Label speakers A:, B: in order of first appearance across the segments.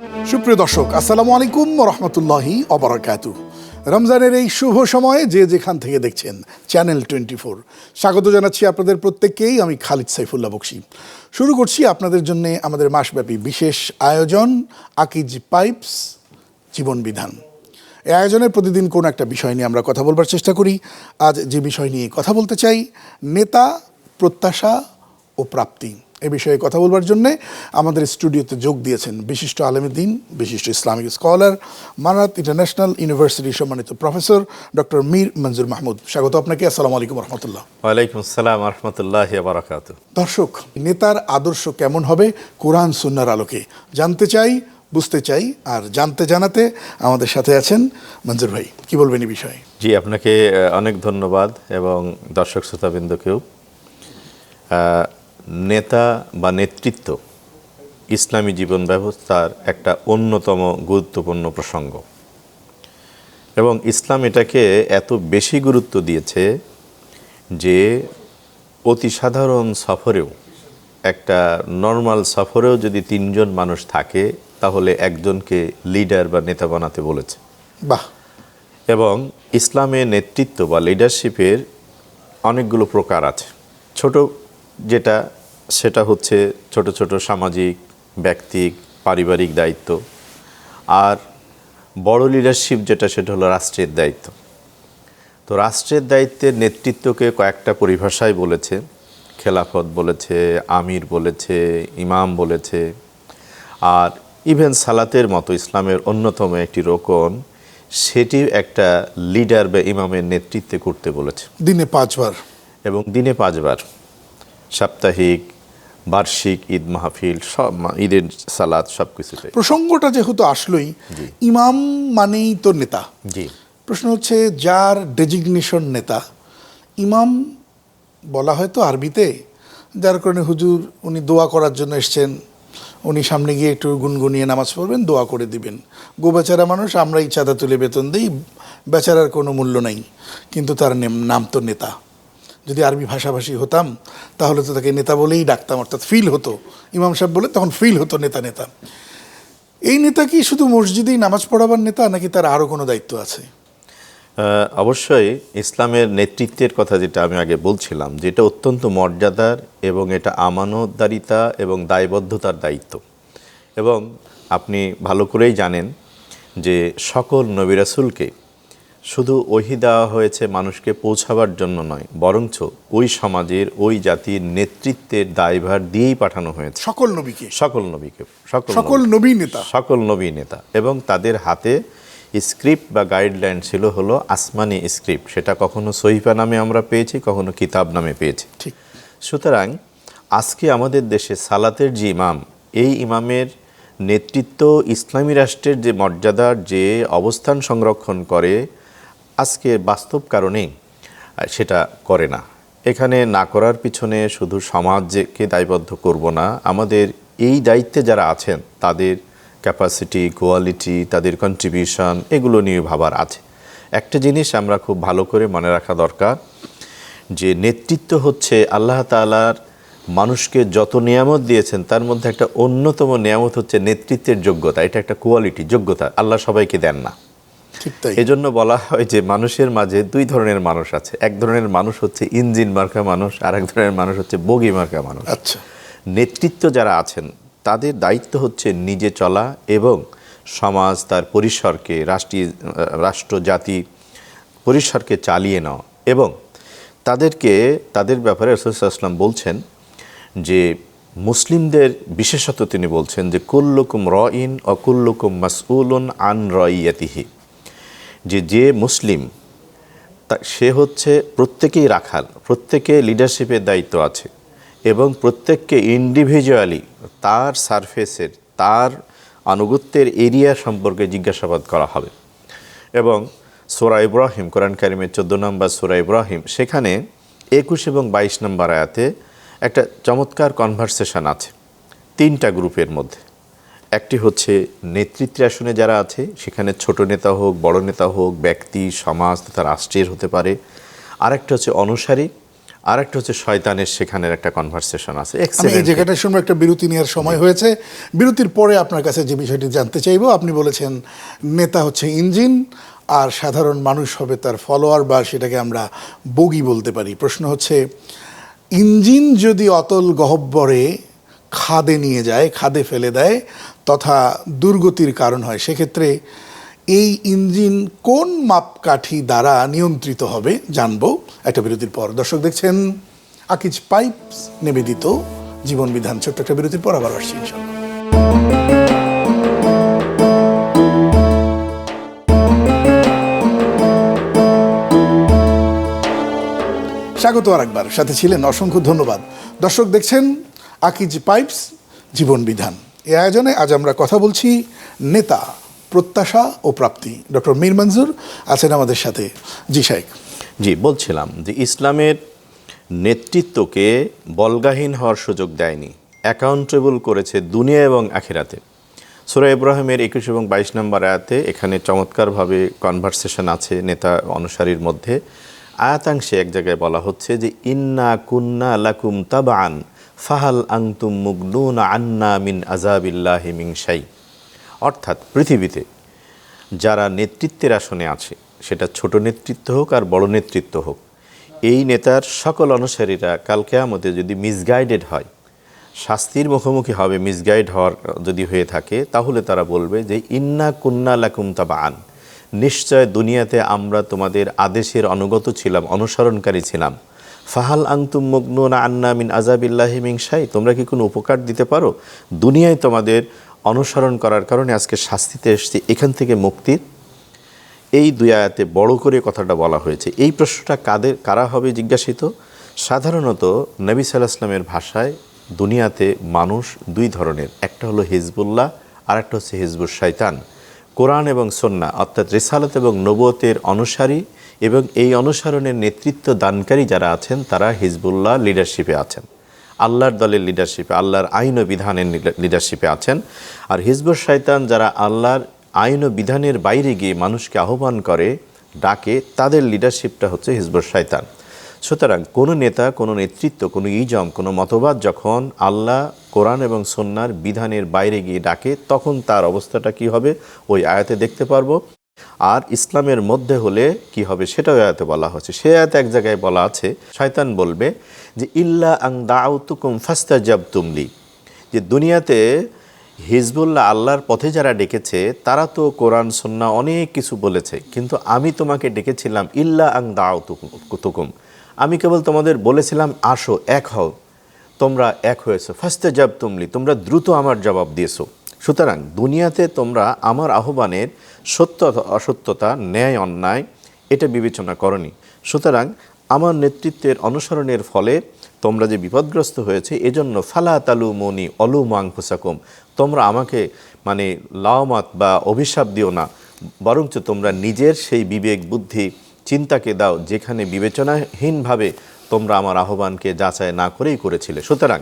A: সুপ্রিয় দর্শক, আসসালামু আলাইকুম রহমতুল্লাহি অবরাকাতু। রমজানের এই শুভ সময়ে যে যেখান থেকে দেখছেন চ্যানেল 24, স্বাগত জানাচ্ছি আপনাদের প্রত্যেককেই। আমি খালিদ সাইফুল্লাহ বকশী। শুরু করছি আপনাদের জন্য আমাদের মাসব্যাপী বিশেষ আয়োজন আকিজ পাইপস জীবন বিধান। এই আয়োজনে প্রতিদিন কোনো একটা বিষয় নিয়ে আমরা কথা বলবার চেষ্টা করি। আজ যে বিষয় নিয়ে কথা বলতে চাই, নেতা, প্রত্যাশা ও প্রাপ্তি, এ বিষয়ে কথা বলবার জন্যে আমাদের স্টুডিওতে যোগ দিয়েছেন বিশিষ্ট আলেমদ্দিন, বিশিষ্ট ইসলামিক স্কলার, মানাত ইন্টারন্যাশনাল ইউনিভার্সিটির সম্মানিত প্রফেসর ডক্টর মীর মঞ্জুর মাহমুদ। স্বাগত আপনাকে। আসসালামু আলাইকুম রহমতুল্লাহ।
B: ওয়ালাইকুম আসসালাম রহমতুল্লাহি ওয়া বারাকাতুহু।
A: দর্শক, নেতার আদর্শ কেমন হবে কোরআন সুন্নাহর আলোকে জানতে চাই, বুঝতে চাই, আর জানাতে আমাদের সাথে আছেন মঞ্জুর ভাই। কি বলবেন এই বিষয়ে?
B: জি, আপনাকে অনেক ধন্যবাদ এবং দর্শক শ্রোতাবৃন্দকেও। নেতা বা নেতৃত্ব ইসলামী জীবন ব্যবস্থার একটা অন্যতম গুরুত্বপূর্ণ প্রসঙ্গ এবং ইসলাম এটাকে এত বেশি গুরুত্ব দিয়েছে যে অতি সাধারণ সফরেও, একটা নর্মাল সফরেও যদি 3 জন মানুষ থাকে তাহলে একজনকে লিডার বা নেতা বানাতে বলেছে।
A: বাহ।
B: এবং ইসলামে নেতৃত্ব বা লিডারশিপের অনেকগুলো প্রকার আছে। ছোট যেটা, সেটা হচ্ছে ছোট ছোট সামাজিক, ব্যক্তিক, পারিবারিক দায়িত্ব। আর বড় লিডারশিপ যেটা, সেটা হলো রাষ্ট্রের দায়িত্ব। তো রাষ্ট্রের দায়িত্বের নেতৃত্বকে কয়েকটা পরিভাষায় বলেছে। খেলাফত বলেছে, আমির বলেছে, ইমাম বলেছে। আর ইভেন সালাতের মতো ইসলামের অন্যতম একটি রোকন, সেটি একটা লিডার বা ইমামের নেতৃত্বে করতে বলেছে।
A: দিনে 5 বার
B: এবং দিনে 5 বার, সাপ্তাহিক, বার্ষিক, ঈদ মাহফিল, সব ঈদের সালাত, সব কিছুতে।
A: প্রসঙ্গটা যেহেতু আসলোই, ইমাম মানেই তো নেতা।
B: জি।
A: প্রশ্ন হচ্ছে, যার ডেজিগনেশন নেতা, ইমাম বলা হয় তো আরবিতে, যার কারণে হুজুর উনি দোয়া করার জন্য এসছেন, উনি সামনে গিয়ে একটু গুনগুনিয়ে নামাজ পড়বেন, দোয়া করে দিবেন। বেচারা মানুষ, আমরাই চাঁদা তুলে বেতন দিই, বেচারার কোনো মূল্য নাই, কিন্তু তার নাম তো নেতা। যদি আরবি ভাষাভাষী হতাম তাহলে তো তাকে নেতা বলেই ডাকতাম, অর্থাৎ ফিল হতো। ইমাম সাহেব বলে তখন ফিল হতো নেতা নেতা। এই নেতা কি শুধু মসজিদেই নামাজ পড়াবার নেতা, নাকি তার আরও কোনো দায়িত্ব আছে?
B: অবশ্যই ইসলামের নেতৃত্বের কথা যেটা আমি আগে বলছিলাম, যেটা অত্যন্ত মর্যাদার এবং এটা আমানতদারিতা এবং দায়বদ্ধতার দায়িত্ব। এবং আপনি ভালো করেই জানেন যে সকল নবী রাসূলকে শুধু ওহী দেওয়া হয়েছে মানুষকে পৌঁছাবার জন্য নয়, বরঞ্চ ওই সমাজের, ওই জাতির নেতৃত্বের দায়ভার দিয়েই পাঠানো হয়েছে
A: সকল নবীকে,
B: সকল নবীকে,
A: সকল নবী নেতা,
B: সকল নবী নেতা। এবং তাদের হাতে স্ক্রিপ্ট বা গাইডলাইন ছিল হলো আসমানি স্ক্রিপ্ট। সেটা কখনো সহিফা নামে আমরা পেয়েছি, কখনো কিতাব নামে পেয়েছি।
A: ঠিক।
B: সুতরাং আজকে আমাদের দেশে সালাতের যে ইমাম, এই ইমামের নেতৃত্ব ইসলামী রাষ্ট্রের যে মর্যাদার যে অবস্থান সংরক্ষণ করে, আজকে বাস্তব কারণেই সেটা করে না। এখানে না করার পিছনে শুধু সমাজকে দায়বদ্ধ করব না, আমাদের এই দায়িত্বে যারা আছেন তাদের ক্যাপাসিটি, কোয়ালিটি, তাদের কন্ট্রিবিউশন, এগুলো নিয়ে ভাবার আছে। একটা জিনিস আমরা খুব ভালো করে মনে রাখা দরকার, যে নেতৃত্ব হচ্ছে আল্লাহ তাআলার মানুষকে যত নিয়ামত দিয়েছেন তার মধ্যে একটা অন্যতম নিয়ামত হচ্ছে নেতৃত্বের যোগ্যতা। এটা একটা কোয়ালিটি, যোগ্যতা। আল্লাহ সবাইকে দেন না। এজন্য বলা হয় যে মানুষের মাঝে 2 ধরনের মানুষ আছে। এক ধরনের মানুষ হচ্ছে ইঞ্জিন মার্কা মানুষ, আর এক ধরনের মানুষ হচ্ছে বগি মার্কা মানুষ।
A: আচ্ছা।
B: নেতৃত্ব যারা আছেন তাদের দায়িত্ব হচ্ছে নিজে চলা এবং সমাজ, তার পরিসরকে, রাষ্ট্র জাতি পরিসরকে চালিয়ে নেওয়া। এবং তাদের ব্যাপারে রাসূল সাল্লাল্লাহু আলাইহি ওয়াসাল্লাম বলছেন যে মুসলিমদের বিশেষত তিনি বলছেন যে কুল্লুকুম রাইন ওয়া কুল্লুকুম মাসউলুন আন রাইয়াতিহি, যে মুসলিম সে হচ্ছে প্রত্যেকেই রাখাল, প্রত্যেকে লিডারশিপের দায়িত্ব আছে এবং প্রত্যেককে ইন্ডিভিজুয়ালি তার সারফেসের, তার আনুগত্যের এরিয়া সম্পর্কে জিজ্ঞাসাবাদ করা হবে। এবং সূরা ইব্রাহিম, কোরআন কারিমের 14 নম্বর সূরা ইব্রাহিম, সেখানে 21 এবং 22 নম্বর আয়াতে একটা চমৎকার কনভারসেশন আছে 3টা গ্রুপের মধ্যে। একটি হচ্ছে নেতৃত্বের আসনে যারা আছে, সেখানে ছোট নেতা হোক, বড় নেতা হোক, ব্যক্তি, সমাজ তথা রাষ্ট্রের হতে পারে। আরেকটা হচ্ছে অনুসারী, আর একটা হচ্ছে শয়তানের সেখানের একটা কনভারসেশন আছে।
A: আমি এই
B: এক্সেলেন্ট।
A: জায়গাটার সময় একটা বিরতি নেওয়ার সময় হয়েছে। বিরতির পরে আপনার কাছে যে বিষয়টি জানতে চাইবো, আপনি বলেছেন নেতা হচ্ছে ইঞ্জিন আর সাধারণ মানুষ হবে তার ফলোয়ার, বা সেটাকে আমরা বগি বলতে পারি। প্রশ্ন হচ্ছে, ইঞ্জিন যদি অতল গহ্বরে খাদে নিয়ে যায়, খাদে ফেলে দেয় তথা দুর্গতির কারণ হয়, সেক্ষেত্রে এই ইঞ্জিন কোন মাপকাঠি দ্বারা নিয়ন্ত্রিত হবে জানবো একটা বিরতির পর। দর্শক দেখছেন আকিজ পাইপস নিবেদিত জীবন বিধান। ছোট্ট একটা বিরতির পর আবার আসছি ইনশাআল্লাহ। স্বাগত আরেকবার, সাথে ছিলেন অসংখ্য ধন্যবাদ। দর্শক দেখছেন আকিজ পাইপস জীবন বিধান। এই আয়োজনে আজ আমরা কথা বলছি নেতা, প্রত্যাশা ও প্রাপ্তি। ডক্টর মীর মঞ্জুর আছেন আমাদের সাথে। জি শাইখ।
B: জি, বলছিলাম যে ইসলামের নেতৃত্বকে বলগাহীন হওয়ার সুযোগ দেয়নি, অ্যাকাউন্টেবল করেছে দুনিয়া এবং আখিরাতে। সূরা ইব্রাহিমের 21 এবং 22 নম্বর আয়াতে এখানে চমৎকারভাবে কনভারসেশন আছে নেতা অনুসারীর মধ্যে। আয়াতাংশে এক জায়গায় বলা হচ্ছে যে ইন্না কুন্না লাকুম তাবান ফাহাল আনতুম মুগনুনা আন্না মিন আযাবিল্লাহি মিন শাই। অর্থাৎ পৃথিবীতে যারা নেতৃত্বের আসনে আছে, সেটা ছোট নেতৃত্ব হোক আর বড় নেতৃত্ব হোক, এই নেতার সকল অনুসারীরা কাল কিয়ামতে যদি মিসগাইডেড হয়, শাস্তির মুখোমুখি হবে। মিসগাইড হওয়ার যদি হয়ে থাকে, তাহলে তারা বলবে যে ইন্না কুন্না লাকুম তাবান, নিশ্চয় দুনিয়াতে আমরা তোমাদের আদেশের অনুগত ছিলাম, অনুসরণকারী ছিলাম। ফাহাল আনতুম মুগনুনা আন্না মিন আযাবিল্লাহি মিন শাই, তোমরা কি কোনো উপকার দিতে পারো? দুনিয়ায় তোমাদের অনুসরণ করার কারণে আজকে শাস্তিতে এসেছি, এখান থেকে মুক্তির। এই দুই আয়াতে বড় করে কথাটা বলা হয়েছে। এই প্রশ্নটা কারা হবে জিজ্ঞাসিত? সাধারণত নবী সাল্লাল্লাহু আলাইহি ওয়াসাল্লামের ভাষায় দুনিয়াতে মানুষ দুই ধরনের, একটা হলো হিজবুল্লাহ আর একটা হচ্ছে হিজবুশ শয়তান। কোরআন এবং সুন্নাহ অর্থাৎ রিসালাত এবং নবুয়তের অনুসারী এবং এই অনুসরণের নেতৃত্ব দানকারী যারা আছেন, তারা হিজবুল্লাহ লিডারশিপে আছেন, আল্লাহর দলের লিডারশিপে, আল্লাহর আইন ও বিধানের লিডারশিপে আছেন। আর হিজবুশ শয়তান যারা আল্লাহর আইন ও বিধানের বাইরে গিয়ে মানুষকে আহ্বান করে, ডাকে, তাদের লিডারশিপটা হচ্ছে হিজবুশ শয়তান। সুতরাং কোনো নেতা, কোনো নেতৃত্ব, কোনো ইজম, কোনো মতবাদ যখন আল্লাহ, কোরআন এবং সুন্নাহর বিধানের বাইরে গিয়ে ডাকে, তখন তার অবস্থাটা কি হবে ওই আয়াতে দেখতে পারবো। আর ইসলামের মধ্যে হলে কি হবে সেটাও আয়াতে বলা হচ্ছে। সে আয়াতে এক জায়গায় বলা আছে, শয়তান বলবে যে ইল্লা আন দাউতুকুম ফাস্তাজাবতুম লি, যে দুনিয়াতে হিজবুল্লাহ আল্লাহর পথে যারা ডেকেছে তারা তো কোরআন সুন্নাহ অনেক কিছু বলেছে, কিন্তু আমি তোমাকে ডেকেছিলাম ইল্লা আন দাউতুকুম, আমি কেবল তোমাদের বলেছিলাম আসো, এক হও, তোমরা এক হয়েছো। ফাস্তাজাবতুম লি, তোমরা দ্রুত আমার জবাব দিয়েছো। সুতরাং দুনিয়াতে তোমরা আমার আহ্বানের সত্য অসত্যতা, ন্যায় অন্যায় এটা বিবেচনা করনি। সুতরাং আমার নেতৃত্বের অনুসরণের ফলে তোমরা যে বিপদগ্রস্ত হয়েছে, এজন্য ফালা তালুমুনি অলুমু আনফুসাকুম, তোমরা আমাকে মানে লাওমাত বা অভিশাপ দিও না, বরঞ্চ তোমরা নিজের সেই বিবেক বুদ্ধি চিন্তাকে দাও, যেখানে বিবেচনাহীনভাবে তোমরা আমার আহ্বানকে যাচাই না করেই করেছিলে। সুতরাং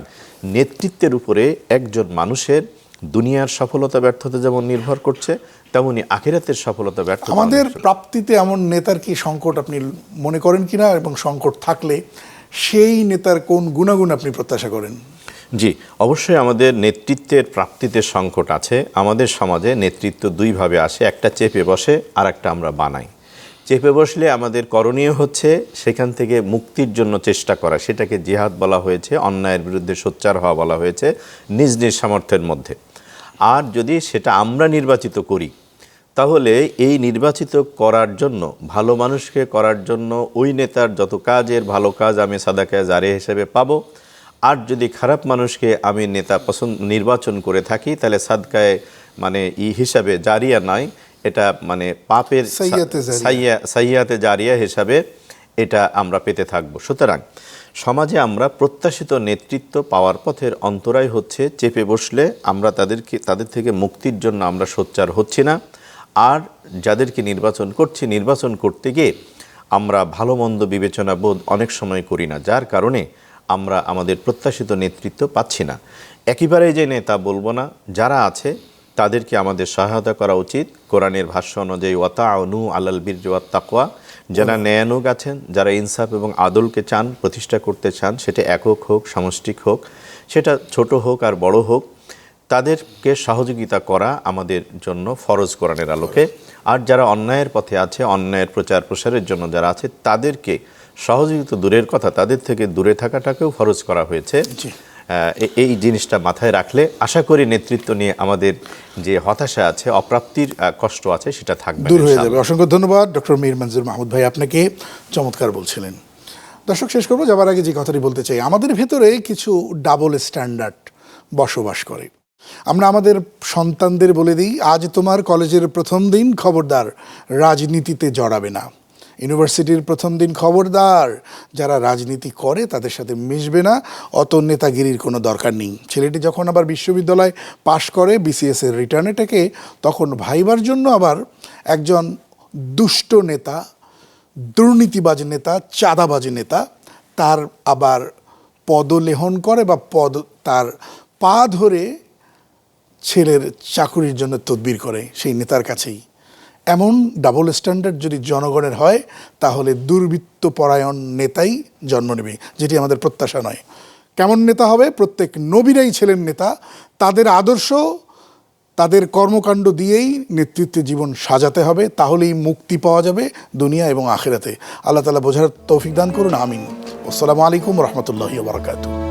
B: নেতৃত্বের উপরে একজন মানুষের দুনিয়ার সফলতা ব্যর্থতা যেমন নির্ভর করছে, তেমনি আখিরাতের সফলতা ব্যর্থতা।
A: আমাদের প্রাপ্তিতে এমন নেতার কি সংকট আপনি মনে করেন কিনা, এবং সংকট থাকলে সেই নেতার কোন গুণাগুণ আপনি প্রত্যাশা করেন?
B: জি, অবশ্যই আমাদের নেতৃত্বের প্রাপ্তিতে সংকট আছে। আমাদের সমাজে নেতৃত্ব দুইভাবে আসে, একটা চেপে বসে আর একটা আমরা বানাই। চেপে বসলে আমাদের করণীয় হচ্ছে সেখান থেকে মুক্তির জন্য চেষ্টা করা, সেটাকে জিহাদ বলা হয়েছে, অন্যায়ের বিরুদ্ধে সোচ্চার হওয়া বলা হয়েছে নিজ নিজ সামর্থ্যের মধ্যে। আর যদি সেটা আমরা নির্বাচিত করি, তাহলে এই নির্বাচিত করার জন্য, ভালো মানুষকে করার জন্য ওই নেতার যত কাজের ভালো কাজ আমি সাদাকায়ে জারিয়া হিসেবে পাবো। আর যদি খারাপ মানুষকে আমি নেতা নির্বাচন করে থাকি, তাহলে সাদকায়ে মানে হিসাবে জারিয়া নয়, এটা মানে পাপের সাইয়াতে জারিয়া হিসাবে এটা আমরা পেতে থাকব। সুতরাং সমাজে আমরা প্রত্যাশিত নেতৃত্ব পাওয়ার পথের অন্তরায় হচ্ছে চেপে বসলে আমরা তাদের থেকে মুক্তির জন্য আমরা সোচ্চার হচ্ছি না। আর যাদেরকে নির্বাচন করতে গিয়ে আমরা ভালো মন্দ বিবেচনা বোধ অনেক সময় করি না, যার কারণে আমরা আমাদের প্রত্যাশিত নেতৃত্ব পাচ্ছি না। একেবারে যে নেতা বলবো না, যারা আছে তাদেরকে আমাদের সহায়তা করা উচিত কোরআনের ভাষ্য অনুযায়ী ওয়াতাআউনু আলাল বিররি ওয়াত তাকওয়া। যারা ন্যায়ানুগ আছেন, যারা ইনসাফ এবং আদলকে চান, প্রতিষ্ঠা করতে চান, সেটা একক হোক, সামষ্টিক হোক, সেটা ছোট হোক আর বড় হোক, তাদেরকে সহযোগিতা করা আমাদের জন্য ফরজ কোরআনের আলোকে। আর যারা অন্যায়ের পথে আছে, অন্যায়ের প্রচার প্রসারের জন্য যারা আছে, তাদেরকে সহযোগিতা দূরের কথা, তাদের থেকে দূরে থাকাটাকেও ফরজ করা হয়েছে। এই জিনিসটা মাথায় রাখলে আশা করি নেতৃত্ব নিয়ে আমাদের যে হতাশা আছে, অপ্রাপ্তির কষ্ট আছে, সেটা থাকবে,
A: দূর হয়ে যাবে। অসংখ্য ধন্যবাদ ডক্টর মীর মঞ্জুর মাহমুদ ভাই, আপনাকে চমৎকার বলছিলেন। দর্শক, শেষ করবো যাবার আগে যে কথাটি বলতে চাই, আমাদের ভেতরে কিছু ডাবল স্ট্যান্ডার্ড বসবাস করে। আমরা আমাদের সন্তানদের বলে দিই, আজ তোমার কলেজের প্রথম দিন, খবরদার রাজনীতিতে জড়াবে না। ইউনিভার্সিটির প্রথম দিন, খবরদার যারা রাজনীতি করে তাদের সাথে মিশবে না, অত নেতাগিরির কোনো দরকার নেই। ছেলেটি যখন আবার বিশ্ববিদ্যালয় পাশ করে, বিসিএস এর রিটার্নে টেকে, তখন ভাইবার জন্য আবার একজন দুষ্ট নেতা, দুর্নীতিবাজ নেতা, চাঁদাবাজ নেতা তার আবার পদলেহন করে বা তার পা ধরে ছেলের চাকুরির জন্য তদবির করে সেই নেতার কাছেই। এমন ডাবল স্ট্যান্ডার্ড যদি জনগণের হয়, তাহলে দুর্বৃত্তপরায়ণ নেতাই জন্ম নেবে, যেটি আমাদের প্রত্যাশা নয়। কেমন নেতা হবে? প্রত্যেক নবীরাই ছিলেন নেতা। তাদের আদর্শ, তাদের কর্মকাণ্ড দিয়েই নেতৃত্বে জীবন সাজাতে হবে, তাহলেই মুক্তি পাওয়া যাবে দুনিয়া এবং আখিরাতে। আল্লাহ তাআলা বোঝার তৌফিক দান করুন, আমিন। আসসালামু আলাইকুম রহমতুল্লাহি ওয়া বারাকাতুহু।